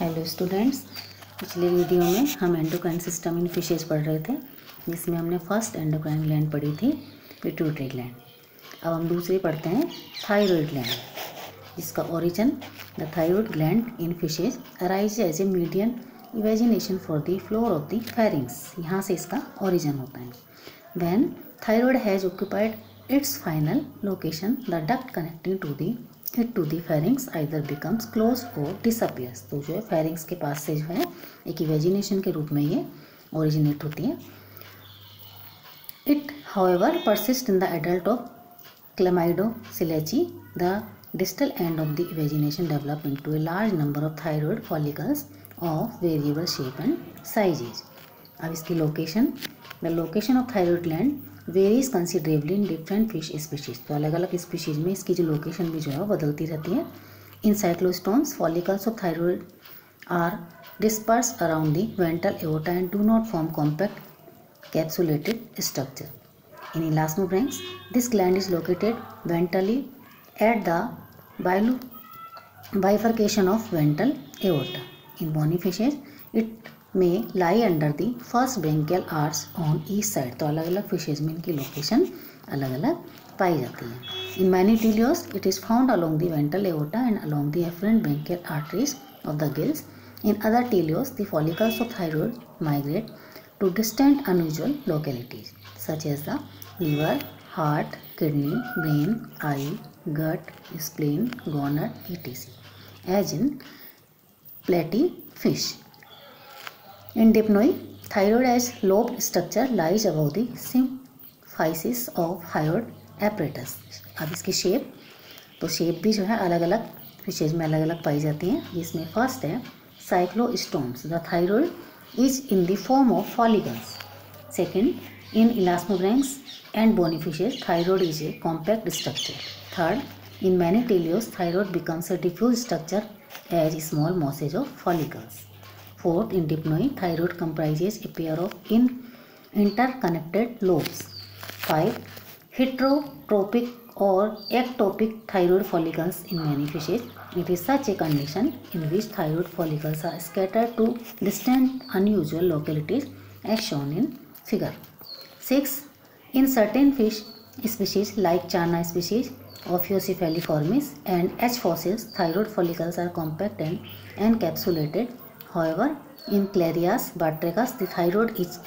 Hello students, पिछले video में हम एंडोक्राइन सिस्टम इन फिशेज पढ़ रहे थे, जिसमें हमने फर्स्ट एंडोक्राइन ग्लैंड पढ़ी थी, पिट्यूटरी ग्लैंड। अब हम दूसरी पढ़ते हैं, थायराइड ग्लैंड, जिसका origin the thyroid gland in fishes arise as a median evagination for the floor of the pharynx. यहाँ से इसका ओरिजिन होता है। When thyroid has occupied its final location, the duct connecting to the pharynx either becomes close or disappears. तो जो है pharynx के पास से जो है एक इवेजिनेशन के रूप में ये ओरिजिनेट होती है। It however persist in the adult of Chlamydoselachus. The distal end of the imagination develop into a large number of thyroid follicles of variable shape and sizes. अब इसकी location, the location of thyroid gland varies considerably in different fish species. तो अलग अलग species में इसकी जो location भी जो है वो बदलती रहती है। In cyclostomes, follicles of thyroid are dispersed around the ventral aorta and do not form compact capsulated structure. In elasmobranchs, this gland is located ventrally at the bifurcation of ventral aorta. In bony fishes, it may lie under the first branchial arch on each side. तो अलग अलग fishes में इनकी location अलग अलग पाई जाती है। In many teleos, it is found along the ventral aorta and along the afferent branchial arteries of the gills. In other teleos, the follicles of thyroid migrate to distant unusual localities such as the liver, heart, kidney, brain, eye, gut, spleen, gonad, etc. as in platyfish. In dipnoi, thyroid as lobed structure lies above the symphysis of hyoid apparatus. अब इसकी shape, तो shape भी जो है अलग अलग fishes में अलग अलग पाई जाती हैं, जिसमें फर्स्ट है cyclostomes. The thyroid is in the form of follicles. Second, in elasmobranchs and bony fishes, thyroid is a compact structure. Third, in many teleos, thyroid becomes a diffuse structure as small masses of follicles. Fourth, in dipnoi, thyroid comprises a pair of interconnected lobes. 5. Heterotropic or ectopic thyroid follicles in many fishes. It is such a condition in which thyroid follicles are scattered to distant unusual localities as shown in figure. 6. In certain fish species like Channa species, Ophioscephaliformis and H. fossils, thyroid follicles are compact and encapsulated. However, in Clarias batrachus, the thyroid is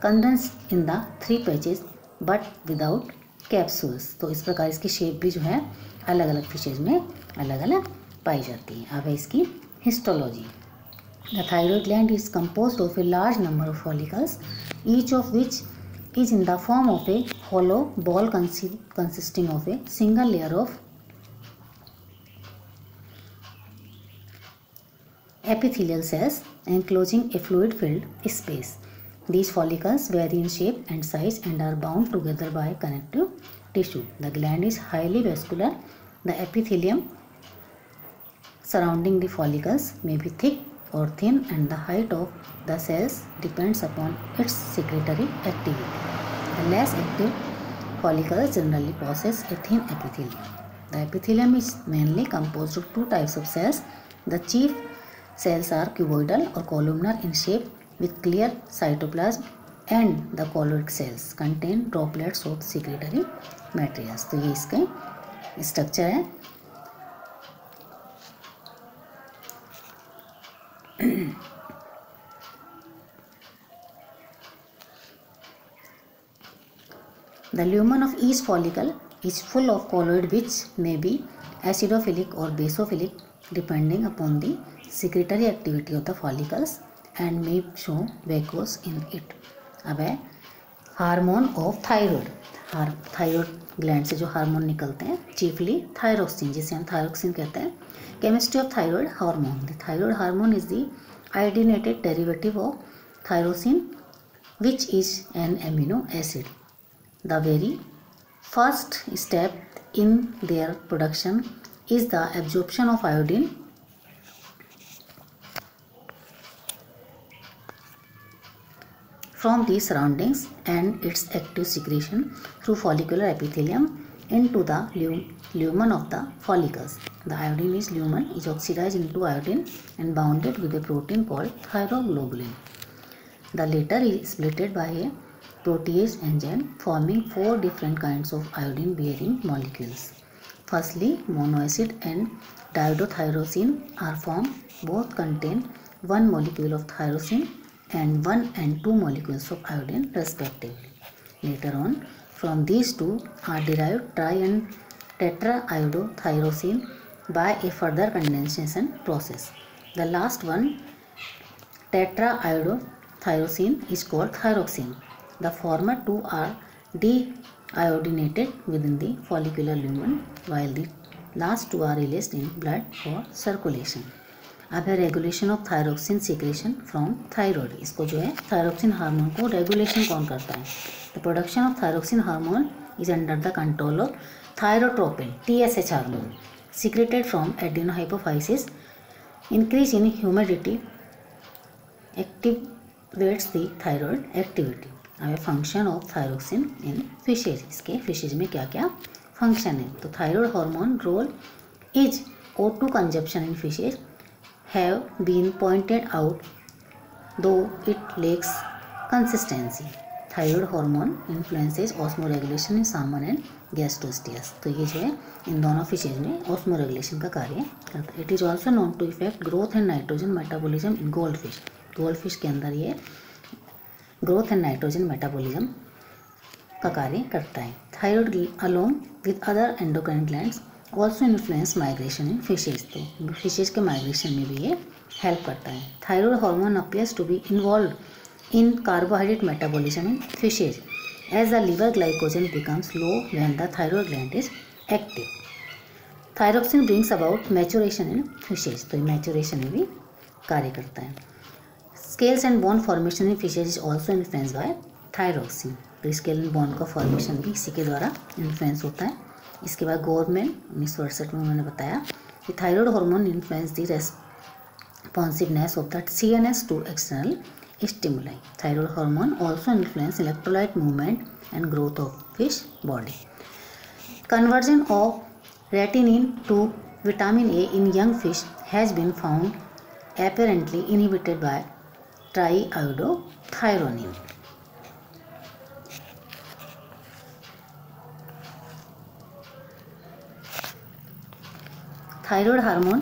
condensed in the 3 patches but without capsules. तो इस प्रकार इसकी shape भी जो है अलग अलग fishes में अलग अलग पाई जाती है। अब है इसकी histology. The thyroid gland is composed of a large number of follicles, each of which is in the form of a hollow ball consisting of a single layer of epithelial cells enclosing a fluid-filled space. These follicles vary in shape and size and are bound together by connective tissue. The gland is highly vascular. The epithelium surrounding the follicles may be thick or thin, and the height of the cells depends upon its secretory activity. The less active follicles generally possess a thin epithelium. The epithelium is mainly composed of 2 types of cells. The chief cells are cuboidal or columnar in shape with clear cytoplasm, and the colloid cells contain droplets of secretory materials. तो ये इसके structure है। The lumen of each follicle is full of colloid which may be acidophilic or basophilic depending upon the secretory activity of the follicles and may show vacuole in it. अब है hormone of thyroid. Thyroid gland से जो hormone निकलते हैं, chiefly thyroxine, जिसे हम thyroxine कहते हैं। Chemistry of thyroid hormone. The thyroid hormone is the iodinated derivative of thyrosin, which is an amino acid. The very first step in their production is the absorption of iodine from the surroundings and its active secretion through follicular epithelium into the lumen of the follicles. The iodine is lumen is oxidized into iodine and bounded with a protein called thyroglobulin. The latter is splitted by a protease enzyme forming 4 different kinds of iodine bearing molecules. Firstly, monoacid and diiodothyroxine are formed. Both contain 1 molecule of tyrosine and 1 and 2 molecules of iodine respectively. Later on, from these two are derived tri and tetraiodotyrosine by a further condensation process. The last one, tetraiodotyrosine, is called thyroxine. The former two are deiodinated within the follicular lumen, while the last two are released in blood for circulation. अब है regulation of thyroxine secretion from thyroid. इसको जो है thyroxine hormone को regulation कौन करता है? The production of thyroxine hormone is under the control of thyrotropin TSH hormone secreted from adenohypophysis. Increase in humidity activates the thyroid activity. अब है function of thyroxine in fishes. इसके fishes में क्या क्या फंक्शन है? तो thyroid hormone role is O2 consumption in fishes have been pointed out, though it lacks consistency. Thyroid hormone influences osmoregulation in salmon and gastrosteus. तो ये जो है इन दोनों फिशेज में osmoregulation का कार्य करता है. It is also known to affect growth and nitrogen metabolism in goldfish. goldfish के अंदर ये growth and nitrogen metabolism का कार्य करता है. Thyroid along with other endocrine glands also influence migration in fishes. तो फिशेज के माइग्रेशन में भी ये हेल्प करता है। Thyroid hormone appears to be involve in carbohydrate metabolism in fishes as the liver glycogen becomes low when the thyroid gland is active. Thyroxine brings about maturation in fishes. तो maturation में भी कार्य करता है। Scales and bone formation in fishes is also influence by thyroxine. तो scale and bone का formation भी इसी के द्वारा इन्फ्लुएंस होता है। इसके बाद गोरमैन 1968 में उन्होंने बताया कि thyroid hormone influence the responsiveness of the CNS to external stimuli. Thyroid hormone also influence electrolyte movement and growth of fish body. Conversion of retinene to vitamin A in young fish has been found apparently inhibited by triiodothyronine. Thyroid hormone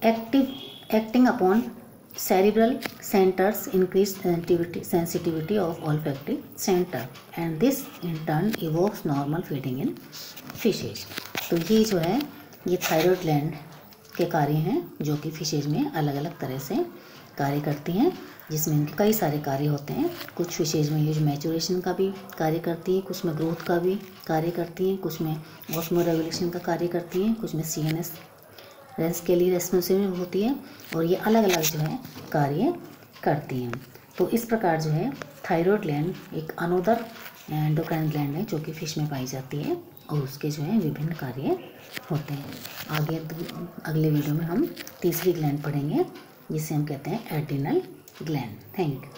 acting upon cerebral centers increase sensitivity of olfactory center and this in turn evokes normal feeding in fishes. तो ये जो है ये thyroid gland के कार्य हैं जो कि फिशेज में अलग अलग तरह से कार्य करती हैं, जिसमें इनके कई सारे कार्य होते हैं। कुछ फिशेज में ये मैचुरेशन का भी कार्य करती हैं, कुछ में ग्रोथ का भी कार्य करती हैं, कुछ में ऑस्मो रेगुलेशन का कार्य करती हैं, कुछ में CNS रेंस के लिए रेस्पॉन्सिबल होती है और ये अलग अलग जो है कार्य करती हैं। तो इस प्रकार जो है थायराइड ग्लैंड एक अनोदर एंडोक्राइन ग्लैंड है जो कि फिश में पाई जाती है और उसके जो है विभिन्न कार्य होते हैं। आगे अगले वीडियो में हम तीसरी ग्लैंड पढ़ेंगे जिसे हम कहते हैं एड्रिनल ग्लैंड। Thank you.